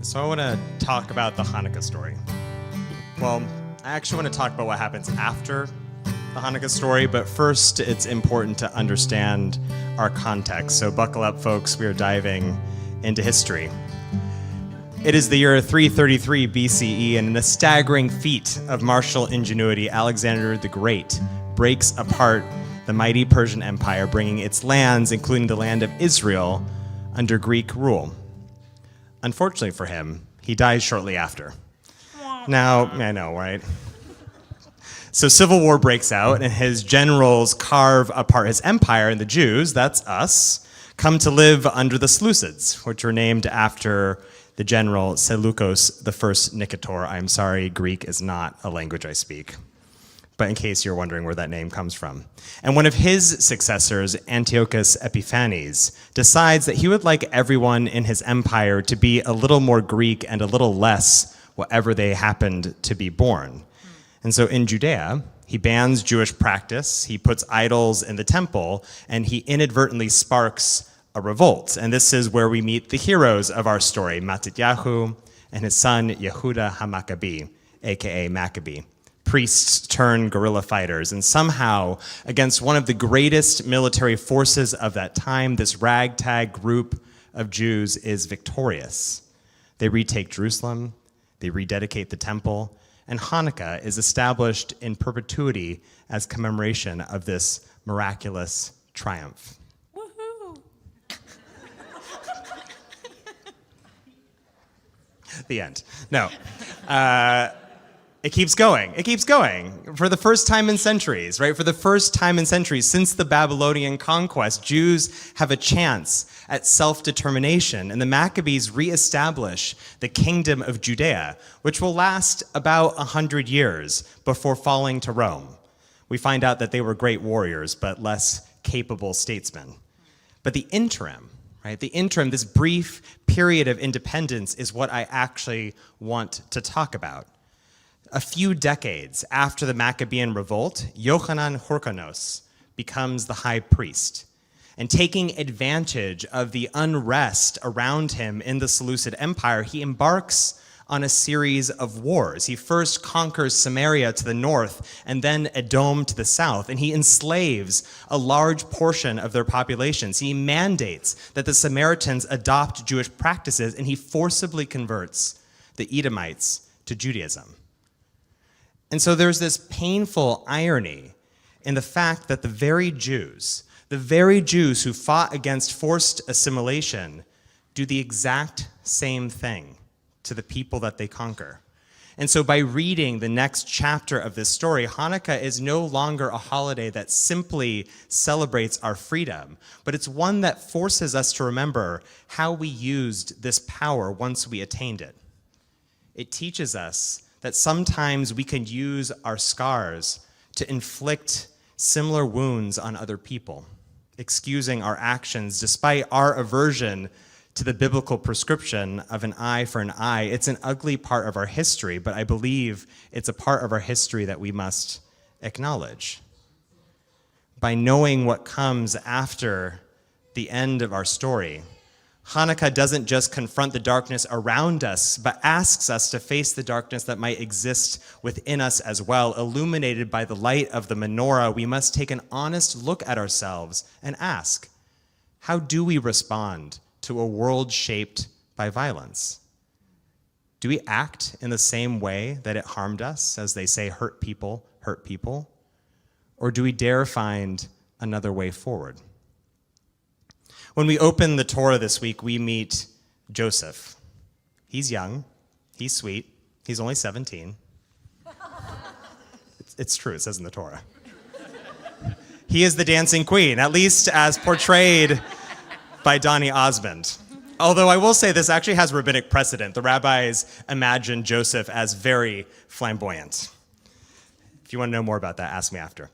So I want to talk about the Hanukkah story. Well, I actually want to talk about what happens after the Hanukkah story, but first it's important to understand our context. So buckle up, folks. We are diving into history. It is the year 333 BCE, and in a staggering feat of martial ingenuity, Alexander the Great breaks apart the mighty Persian Empire, bringing its lands, including the land of Israel, under Greek rule. Unfortunately for him, he dies shortly after. Now, I know, right? So civil war breaks out, and his generals carve apart his empire, and the Jews, that's us, come to live under the Seleucids, which were named after the general Seleucus I Nicator. I'm sorry, Greek is not a language I speak, but in case you're wondering where that name comes from. And one of his successors, Antiochus Epiphanes, decides that he would like everyone in his empire to be a little more Greek and a little less whatever they happened to be born. And so in Judea, he bans Jewish practice, he puts idols in the temple, and he inadvertently sparks a revolt. And this is where we meet the heroes of our story, Matityahu and his son Yehuda HaMaccabee, aka Maccabee. Priests turn guerrilla fighters, and somehow, against one of the greatest military forces of that time, this ragtag group of Jews is victorious. They retake Jerusalem, they rededicate the temple, and Hanukkah is established in perpetuity as commemoration of this miraculous triumph. Woohoo! The end. No. It keeps going. It keeps going. For the first time in centuries, right? For the first time in centuries since the Babylonian conquest, Jews have a chance at self-determination, and the Maccabees reestablish the kingdom of Judea, which will last about 100 years before falling to Rome. We find out that they were great warriors, but less capable statesmen. But the interim, right? The interim, this brief period of independence, is what I actually want to talk about. A few decades after the Maccabean revolt, Yochanan Hyrcanos becomes the high priest. And taking advantage of the unrest around him in the Seleucid Empire, he embarks on a series of wars. He first conquers Samaria to the north and then Edom to the south, and he enslaves a large portion of their populations. He mandates that the Samaritans adopt Jewish practices, and he forcibly converts the Edomites to Judaism. And so there's this painful irony in the fact that the very Jews who fought against forced assimilation, do the exact same thing to the people that they conquer. And so by reading the next chapter of this story, Hanukkah is no longer a holiday that simply celebrates our freedom, but it's one that forces us to remember how we used this power once we attained it. It teaches us that sometimes we can use our scars to inflict similar wounds on other people, excusing our actions despite our aversion to the biblical prescription of an eye for an eye. It's an ugly part of our history, but I believe it's a part of our history that we must acknowledge. By knowing what comes after the end of our story, Hanukkah doesn't just confront the darkness around us, but asks us to face the darkness that might exist within us as well. Illuminated by the light of the menorah, we must take an honest look at ourselves and ask, how do we respond to a world shaped by violence? Do we act in the same way that it harmed us, as they say, hurt people? Or do we dare find another way forward? When we open the Torah this week, we meet Joseph. He's young, he's sweet, he's only 17. It's true, it says in the Torah. He is the dancing queen, at least as portrayed by Donny Osmond. Although I will say this actually has rabbinic precedent. The rabbis imagine Joseph as very flamboyant. If you want to know more about that, ask me after.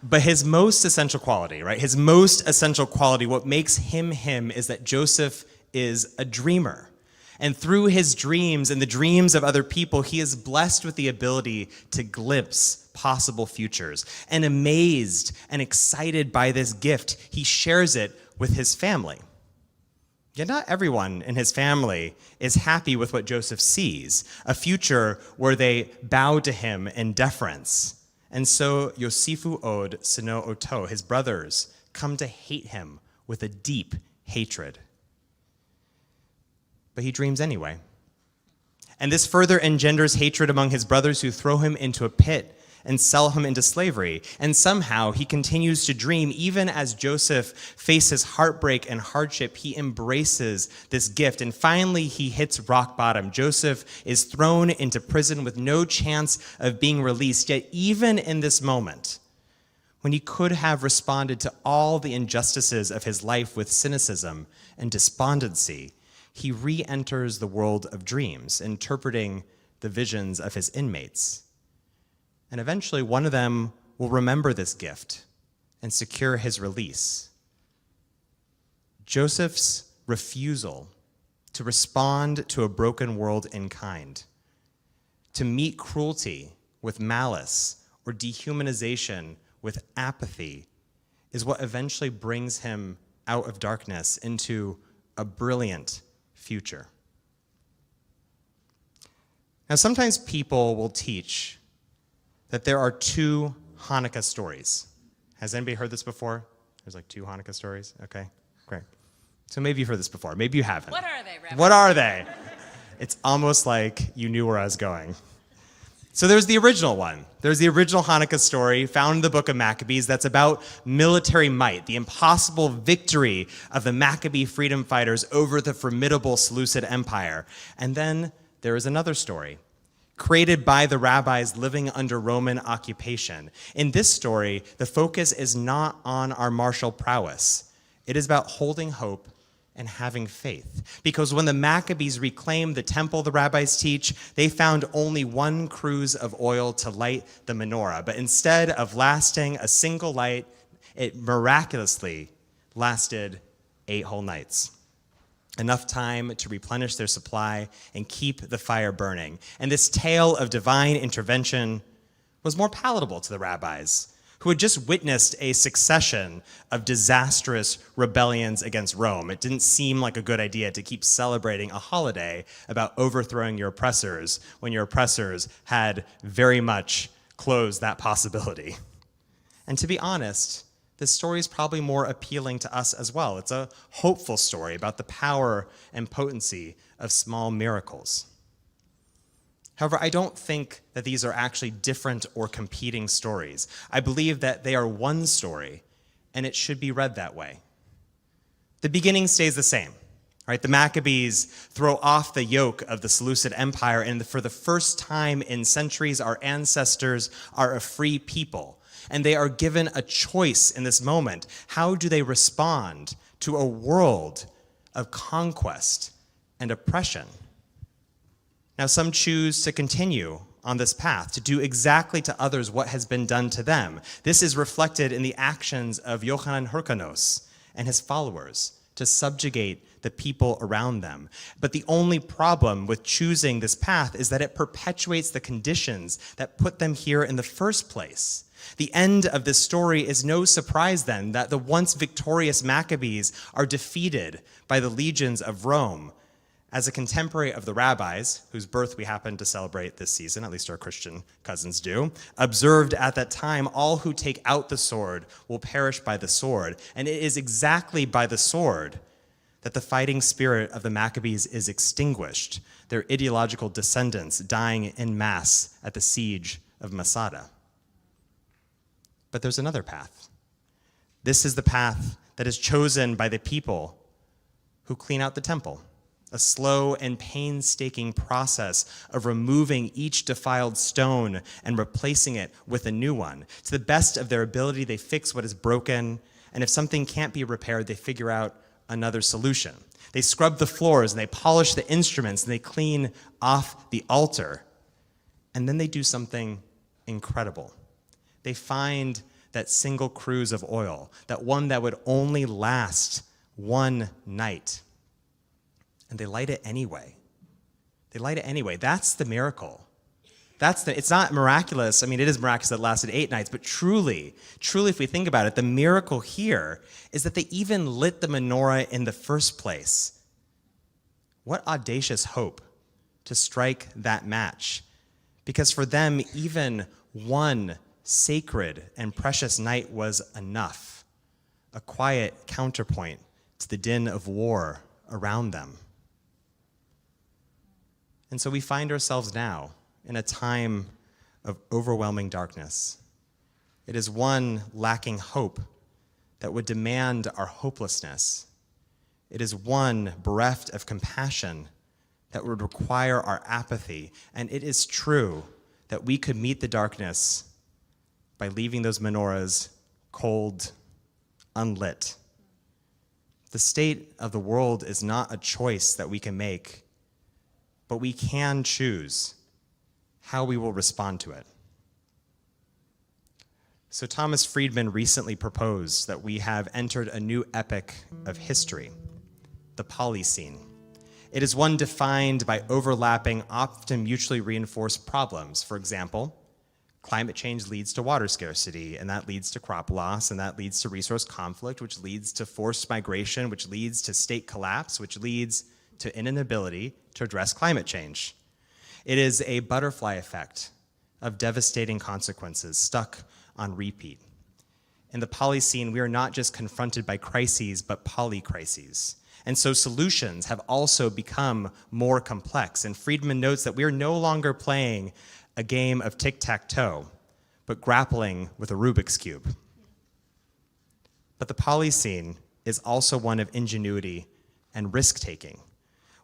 But his most essential quality, right? His most essential quality, what makes him him, is that Joseph is a dreamer. And through his dreams and the dreams of other people, he is blessed with the ability to glimpse possible futures. And amazed and excited by this gift, he shares it with his family. Yet not everyone in his family is happy with what Joseph sees, a future where they bow to him in deference. And so Yosifu od sino oto, his brothers, come to hate him with a deep hatred. But he dreams anyway. And this further engenders hatred among his brothers, who throw him into a pit and sell him into slavery. And somehow he continues to dream. Even as Joseph faces heartbreak and hardship, he embraces this gift. And finally, he hits rock bottom. Joseph is thrown into prison with no chance of being released. Yet even in this moment, when he could have responded to all the injustices of his life with cynicism and despondency, he re-enters the world of dreams, interpreting the visions of his inmates. And eventually, one of them will remember this gift and secure his release. Joseph's refusal to respond to a broken world in kind, to meet cruelty with malice or dehumanization with apathy, is what eventually brings him out of darkness into a brilliant future. Now, sometimes people will teach that there are two Hanukkah stories. Has anybody heard this before? There's like two Hanukkah stories? Okay, great. So maybe you've heard this before. Maybe you haven't. What are they, Reverend? What are they? It's almost like you knew where I was going. So there's the original one. There's the original Hanukkah story found in the book of Maccabees that's about military might, the impossible victory of the Maccabee freedom fighters over the formidable Seleucid Empire. And then there is another story created by the rabbis living under Roman occupation. In this story, the focus is not on our martial prowess. It is about holding hope and having faith. Because when the Maccabees reclaimed the temple, the rabbis teach, they found only one cruse of oil to light the menorah. But instead of lasting a single light, it miraculously lasted 8 whole nights. Enough time to replenish their supply and keep the fire burning. And this tale of divine intervention was more palatable to the rabbis, who had just witnessed a succession of disastrous rebellions against Rome. It didn't seem like a good idea to keep celebrating a holiday about overthrowing your oppressors when your oppressors had very much closed that possibility. And to be honest, this story is probably more appealing to us as well. It's a hopeful story about the power and potency of small miracles. However, I don't think that these are actually different or competing stories. I believe that they are one story, and it should be read that way. The beginning stays the same, right? The Maccabees throw off the yoke of the Seleucid Empire, and for the first time in centuries, our ancestors are a free people. And they are given a choice in this moment. How do they respond to a world of conquest and oppression? Now, some choose to continue on this path, to do exactly to others what has been done to them. This is reflected in the actions of Yochanan Hyrcanos and his followers to subjugate the people around them. But the only problem with choosing this path is that it perpetuates the conditions that put them here in the first place. The end of this story is no surprise then that the once victorious Maccabees are defeated by the legions of Rome. As a contemporary of the rabbis, whose birth we happen to celebrate this season, at least our Christian cousins do, observed at that time, all who take out the sword will perish by the sword. And it is exactly by the sword that the fighting spirit of the Maccabees is extinguished, their ideological descendants dying en masse at the siege of Masada. But there's another path. This is the path that is chosen by the people who clean out the temple, a slow and painstaking process of removing each defiled stone and replacing it with a new one. To the best of their ability, they fix what is broken, and if something can't be repaired, they figure out another solution. They scrub the floors, and they polish the instruments, and they clean off the altar. And then they do something incredible. They find that single cruse of oil, that one that would only last one night. And they light it anyway. They light it anyway. That's the miracle. It's not miraculous. I mean, it is miraculous that it lasted 8 nights, but truly, if we think about it, the miracle here is that they even lit the menorah in the first place What audacious hope to strike that match. Because for them, even one sacred and precious night was enough, a quiet counterpoint to the din of war around them. And so we find ourselves now in a time of overwhelming darkness. It is one lacking hope that would demand our hopelessness. It is one bereft of compassion that would require our apathy. And it is true that we could meet the darkness by leaving those menorahs cold, unlit. The state of the world is not a choice that we can make, but we can choose how we will respond to it. So Thomas Friedman recently proposed that we have entered a new epoch of history, the Polyscene. It is one defined by overlapping, often mutually reinforced problems. For example, climate change leads to water scarcity, and that leads to crop loss, and that leads to resource conflict, which leads to forced migration, which leads to state collapse, which leads to an inability to address climate change. It is a butterfly effect of devastating consequences stuck on repeat. In the Polyscene, we are not just confronted by crises, but polycrises. And so solutions have also become more complex. And Friedman notes that we are no longer playing a game of tic-tac-toe, but grappling with a Rubik's Cube. But the Polyscene is also one of ingenuity and risk-taking.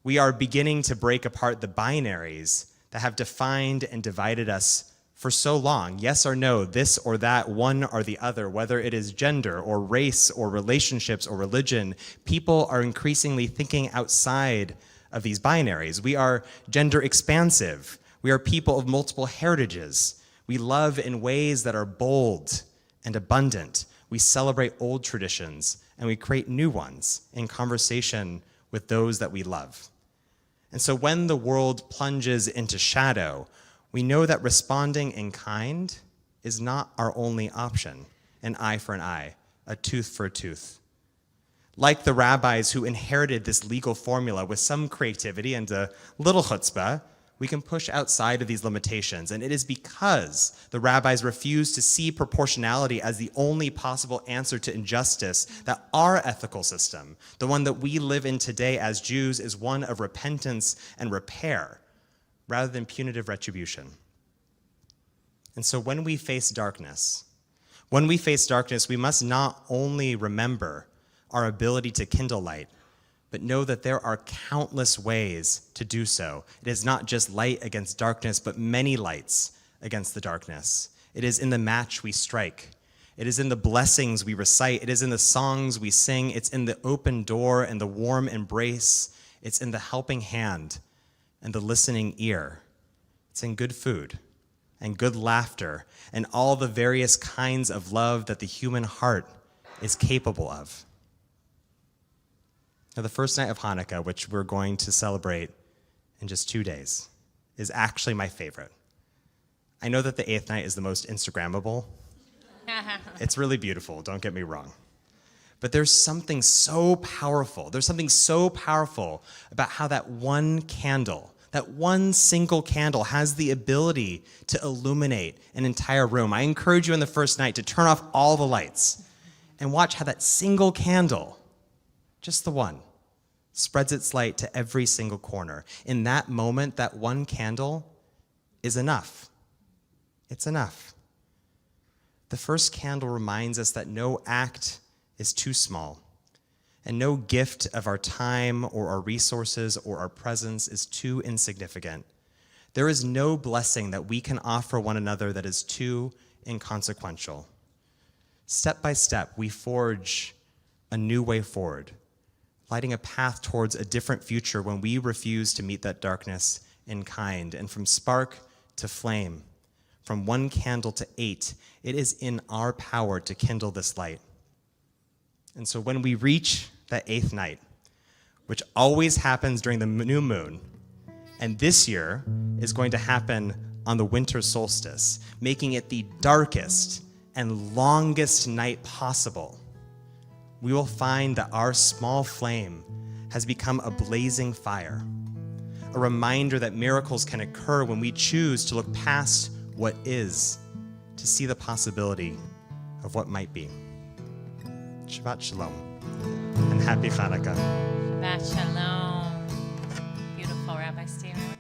We are beginning to break apart the binaries that have defined and divided us for so long. Yes or no, this or that, one or the other, whether it is gender or race or relationships or religion, people are increasingly thinking outside of these binaries. We are gender expansive. We are people of multiple heritages. We love in ways that are bold and abundant. We celebrate old traditions and we create new ones in conversation with those that we love. And so when the world plunges into shadow, we know that responding in kind is not our only option. An eye for an eye, a tooth for a tooth. Like the rabbis who inherited this legal formula with some creativity and a little chutzpah, we can push outside of these limitations. And it is because the rabbis refuse to see proportionality as the only possible answer to injustice that our ethical system, the one that we live in today as Jews, is one of repentance and repair, rather than punitive retribution. And so when we face darkness, we must not only remember our ability to kindle light, but know that there are countless ways to do so. It is not just light against darkness, but many lights against the darkness. It is in the match we strike. It is in the blessings we recite. It is in the songs we sing. It's in the open door and the warm embrace. It's in the helping hand and the listening ear. It's in good food and good laughter and all the various kinds of love that the human heart is capable of. Now, the first night of Hanukkah, which we're going to celebrate in just 2 days, is actually my favorite. I know that the 8th night is the most Instagrammable. It's really beautiful, don't get me wrong. But there's something so powerful. There's something so powerful about how that one candle, that one single candle, has the ability to illuminate an entire room. I encourage you on the first night to turn off all the lights and watch how that single candle, just the one, spreads its light to every single corner. In that moment, that one candle is enough. It's enough. The first candle reminds us that no act is too small, and no gift of our time or our resources or our presence is too insignificant. There is no blessing that we can offer one another that is too inconsequential. Step by step, we forge a new way forward, lighting a path towards a different future when we refuse to meet that darkness in kind. And from spark to flame, from one candle to 8, it is in our power to kindle this light. And so when we reach that 8th night, which always happens during the new moon, and this year is going to happen on the winter solstice, making it the darkest and longest night possible, we will find that our small flame has become a blazing fire, a reminder that miracles can occur when we choose to look past what is to see the possibility of what might be. Shabbat Shalom and happy Hanukkah. Shabbat Shalom.